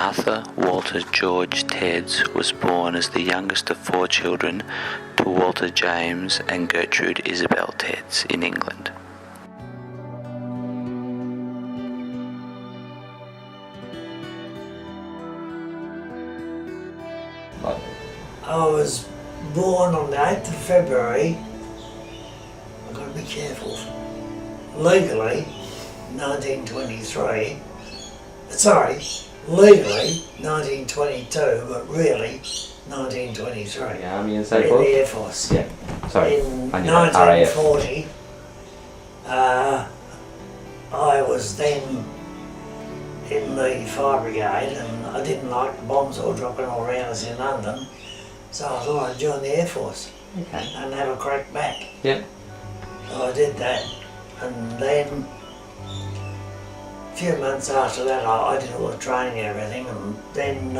Arthur Walter George Tedds was born as the youngest of 4 children to Walter James and Gertrude Isabel Tedds in England. I was born on the 8th of February, I've got to be careful, legally 1923, legally 1922, but really 1923. The Army and so in forth? the Air Force. Yeah, sorry. In I knew that, 1940, I was then in the Fire Brigade, and I didn't like the bombs all dropping all around us in London, so I thought I'd join the Air Force Okay. and have a crack back. Yep. So I did that, and then a few months after that I did all the training and everything, and then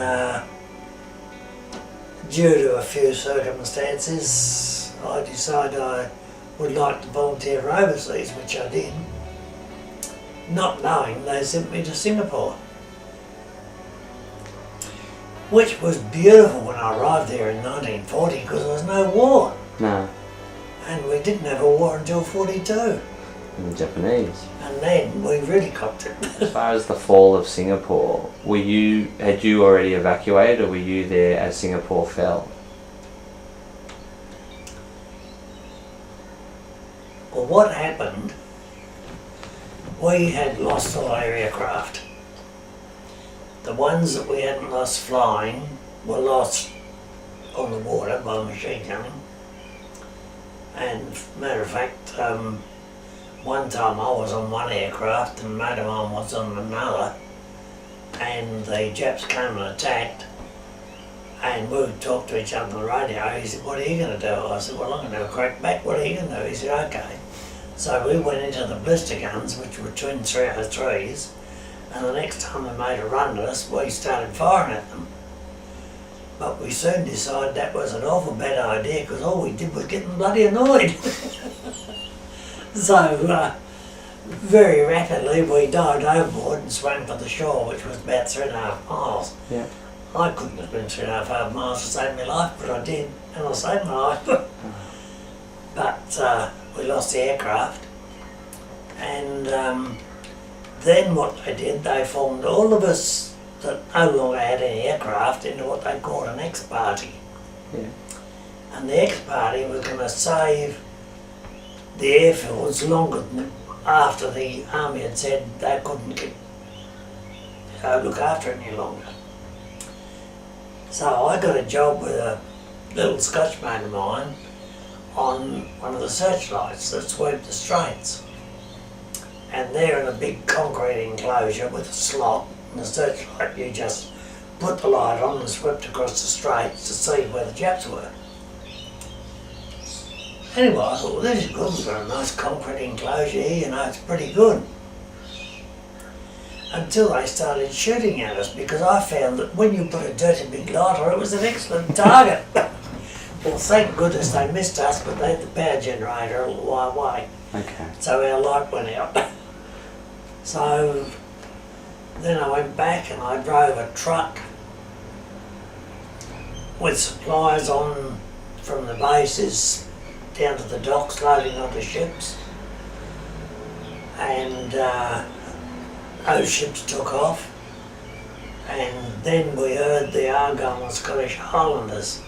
due to a few circumstances I decided I would like to volunteer for overseas, which I did, not knowing they sent me to Singapore, which was beautiful when I arrived there in 1940 because there was no war. No. And we didn't have a war until 42. And the Japanese. And then we really copped it. As far as the fall of Singapore, had you already evacuated, or were you there as Singapore fell? Well, what happened, we had lost all our aircraft. The ones that we hadn't lost flying were lost on the water by machine gunning. And matter of fact, one time I was on one aircraft and a mate of mine was on another, and the Japs came and attacked, and we would talk to each other on the radio. He said, "What are you going to do?" I said, "Well, I'm going to have a crack back. What are you going to do?" He said, "Okay." So we went into the blister guns, which were twin 303s, and the next time they made a run at us, we started firing at them. But we soon decided that was an awful bad idea because all we did was get them bloody annoyed. So very rapidly we dived overboard and swam for the shore, which was about 3.5 miles. Yeah. I couldn't have been 3.5 miles to save my life, but I did, and I saved my life. But we lost the aircraft, and then what they did, they formed all of us that no longer had any aircraft into what they called an X-Party. Yeah. And the X-Party was going to save the airfields longer than after the Army had said they couldn't look after it any longer. So I got a job with a little Scotch mate of mine on one of the searchlights that sweep the straits. And they're in a big concrete enclosure with a slot, and the searchlight, you just put the light on and swept across the straits to see where the Japs were. Anyway, I thought, well, this is good, we've got a nice concrete enclosure here, you know, it's pretty good. Until they started shooting at us, because I found that when you put a dirty big light on, it was an excellent target. Well, thank goodness they missed us, but they had the power generator a little while away. Okay. So our light went out. So then I went back and I drove a truck with supplies on from the bases down to the docks, loading onto ships. And those ships took off. And then we heard the Argyll Scottish Highlanders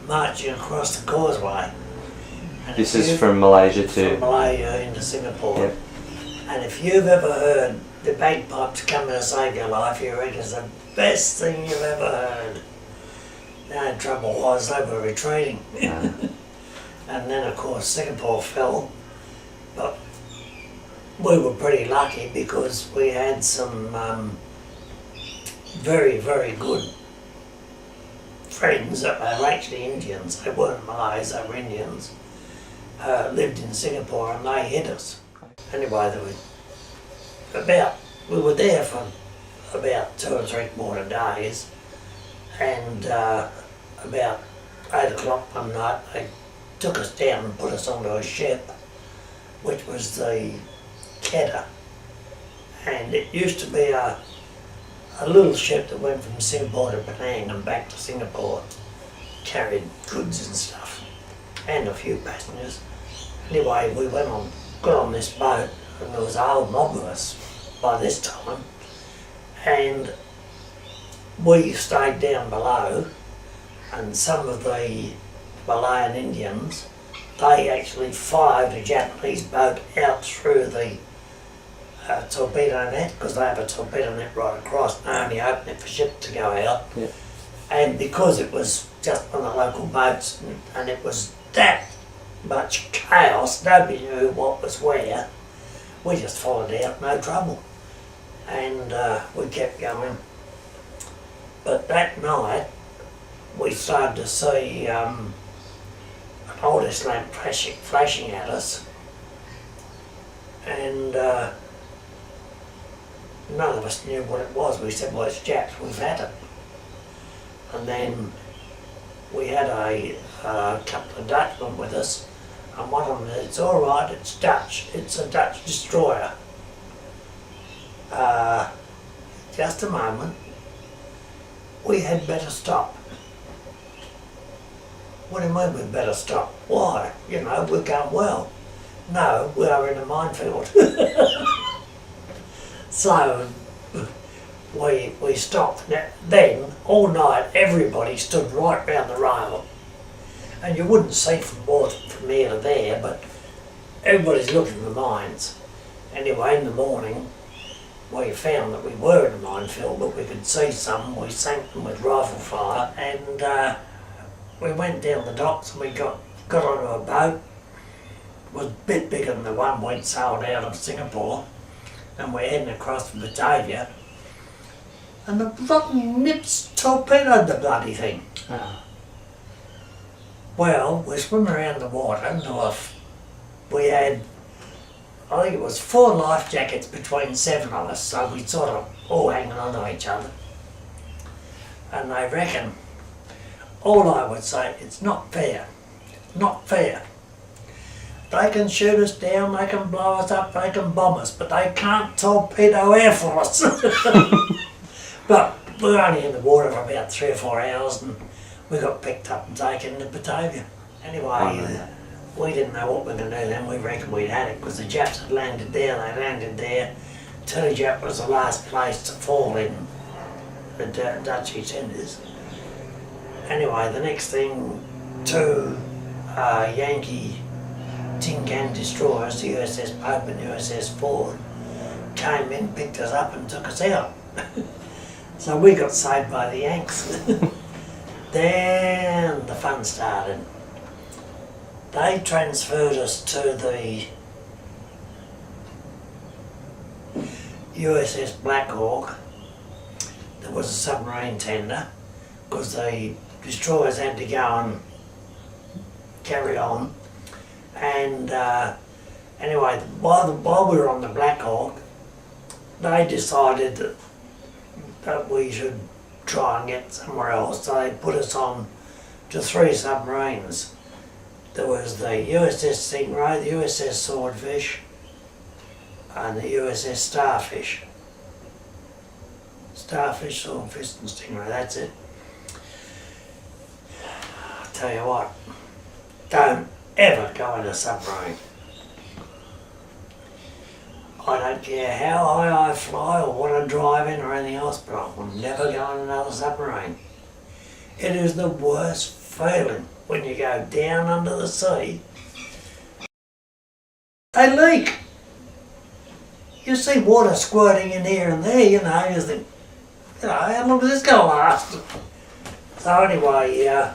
marching across the causeway. And This is from Malaysia from to... Malaysia into Singapore. Yep. And if you've ever heard the bagpipes coming to save your life, you reckon it's the best thing you've ever heard. The only trouble was they were retreating. And then of course Singapore fell, but we were pretty lucky because we had some very, very good friends that were actually Indians. They weren't Malays, they were Indians. Lived in Singapore and they hit us. Anyway, we were there for about 2 or 3 quarter days, and about 8 o'clock one night they took us down and put us onto a ship, which was the Kedah, and it used to be a a little ship that went from Singapore to Penang and back to Singapore, carried goods and stuff, and a few passengers. Anyway, we got on this boat, and there was a whole mob of us by this time, and we stayed down below, and some of the Malayan Indians, they actually followed a Japanese boat out through the torpedo net, because they have a torpedo net right across and only open it for ships to go out. Yeah. And because it was just one of the local boats and it was that much chaos, nobody knew what was where, we just followed out, no trouble. And we kept going. But that night, we started to see an Otis lamp flashing at us, and none of us knew what it was. We said, well, it's Japs, we've had it. And then we had a couple of Dutchmen with us, and one of them said, it's all right, it's Dutch, it's a Dutch destroyer. Just a moment, we had better stop. What do you mean we'd better stop? Why? You know, we're going well. No, we are in a minefield. So we stopped. Then, all night, everybody stood right round the rail. And you wouldn't see from here to there, but everybody's looking at the mines. Anyway, in the morning, we found that we were in a minefield, but we could see some. We sank them with rifle fire, and we went down the docks and we got onto a boat. It was a bit bigger than the one we'd sailed out of Singapore, and we're heading across from Batavia, and the rotten nips torpedoed the bloody thing. Oh. Well, we're swimming around the water, and we had, I think it was 4 life jackets between 7 of us, so we sort of all hanging on to each other. And they reckon, all I would say, it's not fair, not fair. They can shoot us down, they can blow us up, they can bomb us, but they can't torpedo Air Force. But we were only in the water for about 3 or 4 hours, and we got picked up and taken to Batavia. Anyway, we didn't know what we were going to do then. We reckoned we'd had it because the Japs had landed there. They landed there. Tillejap was the last place to fall in the Dutch East Indies. Anyway, the next thing, 2 Yankee tin can destroyers, the USS Pope and USS Ford, came in, picked us up and took us out. So we got saved by the Yanks. Then the fun started. They transferred us to the USS Black Hawk. There was a submarine tender because the destroyers had to go and carry on. And anyway, while we were on the Black Hawk, they decided that we should try and get somewhere else. So they put us on to 3 submarines. There was the USS Stingray, the USS Swordfish, and the USS Starfish. Starfish, Swordfish and Stingray, that's it. I'll tell you what, don't ever go in a submarine. I don't care how high I fly or what I drive in or anything else, but I will never go in another submarine. It is the worst feeling when you go down under the sea. They leak. You see water squirting in here and there, you know, you think, how long is this going to last? So anyway,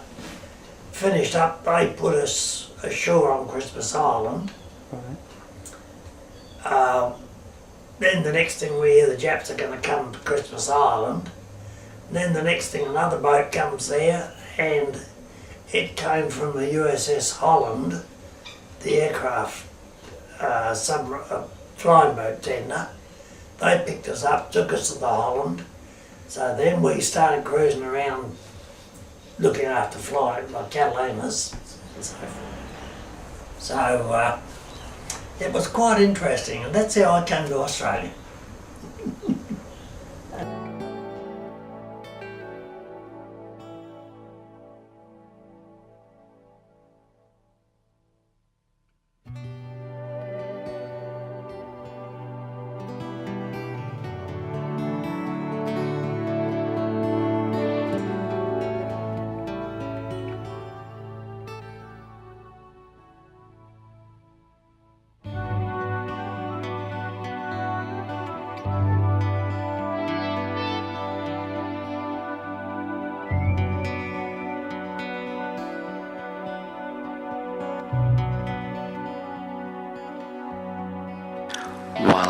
finished up, they put us ashore on Christmas Island. Then the next thing we hear, the Japs are going to come to Christmas Island. Then the next thing, another boat comes there, and it came from the USS Holland, the aircraft flying boat tender. They picked us up, took us to the Holland. So then we started cruising around looking after flight like Catalinas and so forth. So it was quite interesting, and that's how I came to Australia.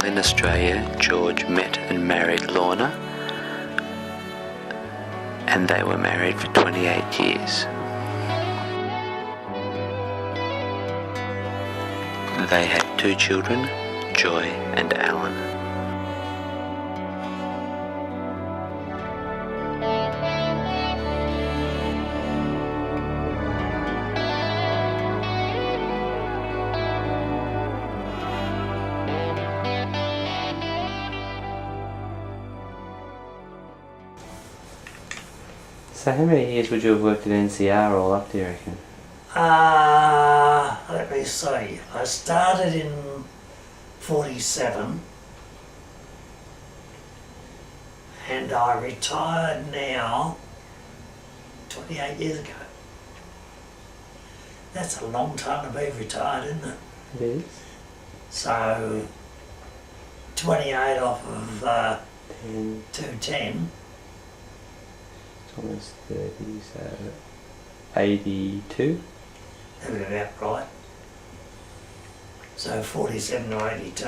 While in Australia, George met and married Lorna, and they were married for 28 years. They had 2 children, Joy and Alan. So how many years would you have worked at NCR all up, do you reckon? Let me see. I started in 47 and I retired now 28 years ago. That's a long time to be retired, isn't it? It is. So 28 off of 10, 210. it's almost 30, so 82? That'd be about right. So 47 to 82.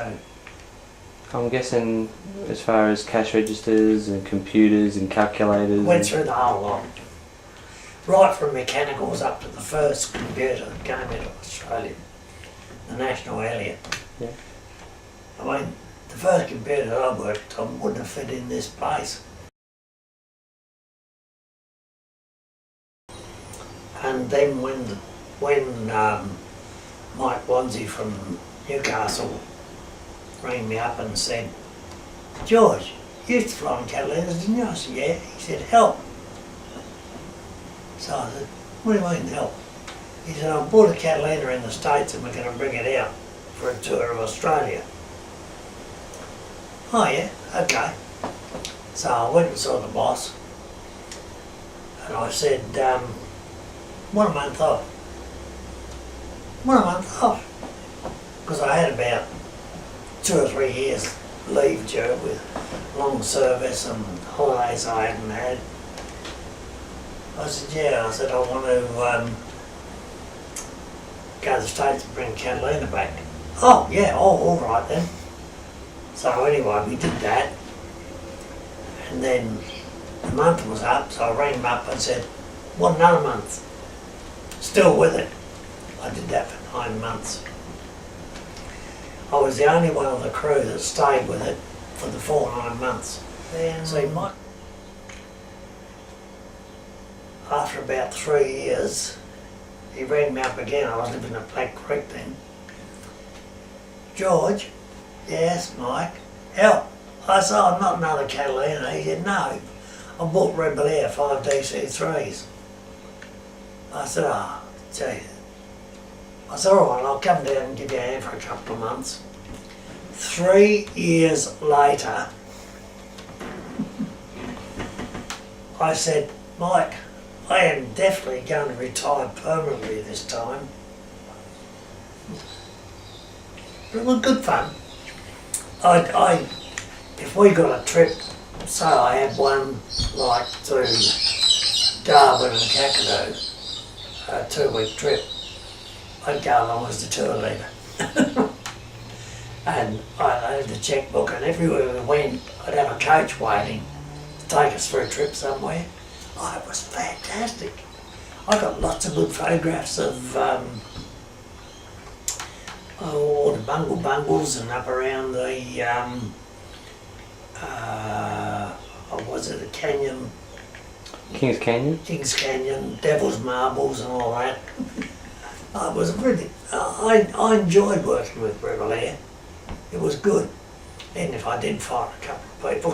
I'm guessing as far as cash registers and computers and calculators. Went through the whole lot. Right from mechanicals up to the first computer that came into Australia, the National Elliott. Yeah. I mean, the first computer that I worked on wouldn't have fit in this place. And then when Mike Wansey from Newcastle rang me up and said, "George, you used to fly on Catalinas, didn't you?" I said, "Yeah." He said, "Help." So I said, "What do you mean, help?" He said, "I bought a Catalina in the States and we're going to bring it out for a tour of Australia." "Oh yeah, okay." So I went and saw the boss and I said, "Want a month off?" "Want a month off?" Because I had about 2 or 3 years leave due with long service and holidays I hadn't had. I said, "Yeah." I said, "I want to go to the States and bring Catalina back." "Oh yeah, all right then." So anyway, we did that. And then the month was up, so I rang him up and said, "Want another month?" Still with it. I did that for 9 months. I was the only one of the crew that stayed with it for the full 9 months. So he might, after about 3 years, he rang me up again. I was living at Black Creek then. "George." "Yes, Mike." "Help." I said, "Oh, not another Catalina." He said, "No, I bought Rebel Air 5 DC3s. I said, "Oh, gee." I said, "All right, I'll come down and give you a hand for a couple of months." 3 years later, I said, "Mike, I am definitely going to retire permanently this time." But it was good fun. If we got a trip, say I had one like to Darwin and Kakadu, a 2-week trip, I'd go along as the tour leader. And I had the checkbook, and everywhere we went, I'd have a coach waiting to take us for a trip somewhere. Oh, it was fantastic. I got lots of good photographs of all the bungles and up around the, was it a canyon? Kings Canyon? Kings Canyon, Devil's Marbles and all that. I was really, I enjoyed working with Rebel Air. It was good, even if I did fight a couple of people.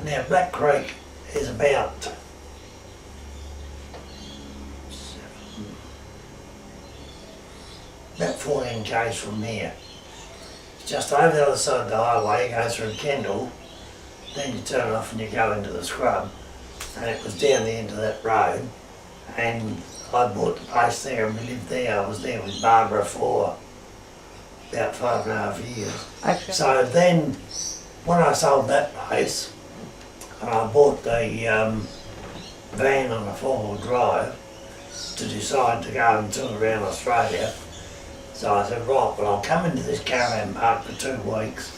Now Black Creek is about 14 k's from here. Just over the other side of the highway, you go through Kendall, then you turn off and you go into the scrub. And it was down the end of that road, and I bought the place there and we lived there. I was there with Barbara for about 5.5 years. Okay. So then, when I sold that place, and I bought the van on a 4-wheel drive, to decide to go and tour around Australia. So I said, right, well, I'll come into this caravan park for 2 weeks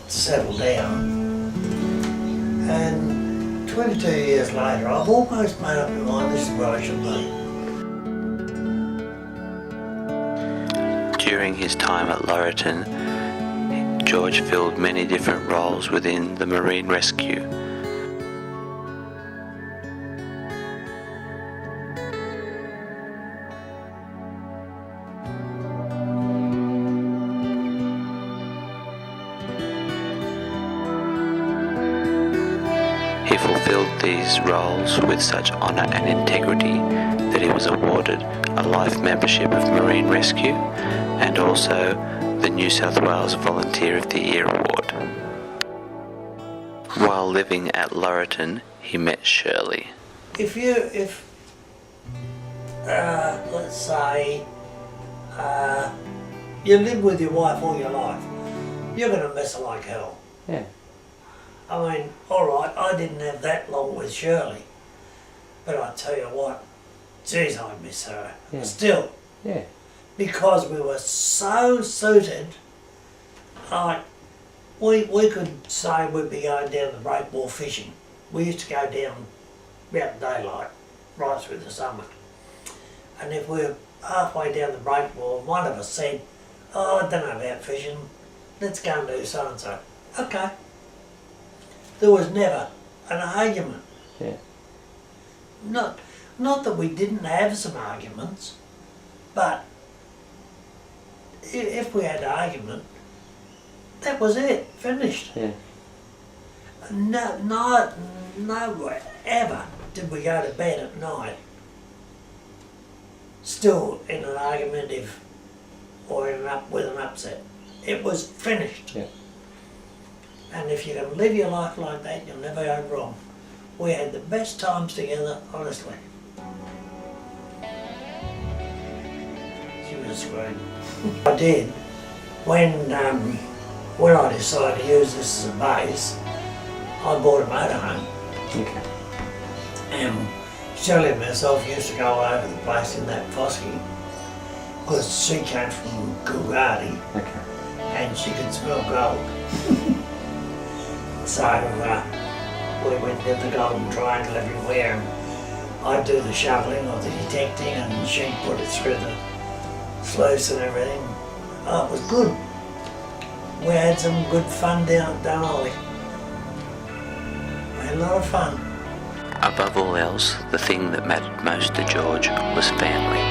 to settle down. And 22 years later, I've almost made up my mind this is where I should be. During his time at Laurieton, George filled many different roles within the Marine Rescue. He fulfilled these roles with such honour and integrity that he was awarded a life membership of Marine Rescue and also the New South Wales Volunteer of the Year Award. While living at Laurieton, he met Shirley. Let's say, you live with your wife all your life, you're going to miss her like hell. Yeah. I mean, alright, I didn't have that long with Shirley, but I tell you what, geez, I miss her. Yeah. Still. Yeah. Because we were so suited, like, we could say we'd be going down the breakwater fishing. We used to go down about daylight, right through the summer. And if we were halfway down the breakwater, one of us said, oh, I don't know about fishing, let's go and do so-and-so. Okay. There was never an argument. Yeah. Not that we didn't have some arguments, but if we had an argument, that was it, finished. Yeah. No, ever did we go to bed at night still in an argument or with an upset. It was finished. Yeah. And if you can live your life like that, you'll never go wrong. We had the best times together, honestly. She was screwed. I did. When I decided to use this as a base, I bought a motorhome. Okay. And Shirley and myself used to go all over the place in that Foskey, because she came from Coolgardie Okay. and she could smell gold. So we went to the Golden Triangle everywhere, and I'd do the shoveling or the detecting and she'd put it through the sluice and everything. Oh, it was good. We had some good fun down at Dunolly. We had a lot of fun. Above all else, the thing that mattered most to George was family.